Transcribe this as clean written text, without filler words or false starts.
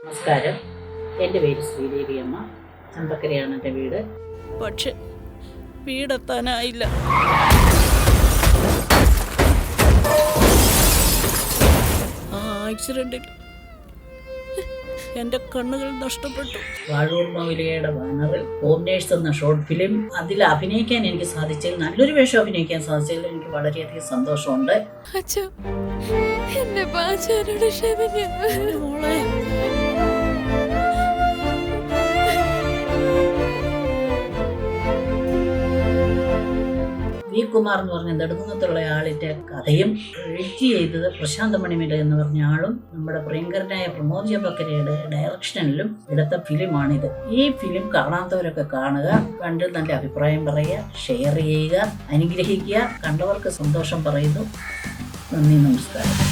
നമസ്കാരം. എൻ്റെ പേര് ശ്രീദേവി അമ്മ. ചമ്പക്കരയാണ് എൻ്റെ വീട്. പക്ഷെ വീടെത്താനായില്ല. ആ ആക്സിഡന്റിൽ എൻ്റെ കണ്ണുകൾ നഷ്ടപ്പെട്ടു. വാഴൂർ മൗലികയുടെ ബാനറിൽ ഹോം നേഴ്സ് എന്ന ഷോർട്ട് ഫിലിം, അതിൽ അഭിനയിക്കാൻ എനിക്ക് സാധിച്ചതിൽ, നല്ലൊരു വേഷം അഭിനയിക്കാൻ സാധിച്ചതിൽ എനിക്ക് വളരെയധികം സന്തോഷമുണ്ട്. അച്ഛാ, എന്നെ പാചാരോട് ക്ഷമിക്കണം മോളെ. വി കുമാർ എന്ന് പറഞ്ഞ നെടുങ്ങത്തുള്ള ആളിൻ്റെ കഥയും എഡിറ്റ് ചെയ്തത് പ്രശാന്ത് മണിമില എന്ന് പറഞ്ഞ ആളും നമ്മുടെ പ്രിയങ്കരനായ പ്രമോദ് ചമ്പക്കരയുടെ ഡയറക്ഷനിലും എടുത്ത ഫിലിമാണിത്. ഈ ഫിലിം കാണാത്തവരൊക്കെ കാണുക, കണ്ട് നല്ല അഭിപ്രായം പറയുക, ഷെയർ ചെയ്യുക, അനുഗ്രഹിക്കുക. കണ്ടവർക്ക് സന്തോഷം പറയുന്നു. നന്ദി, നമസ്കാരം.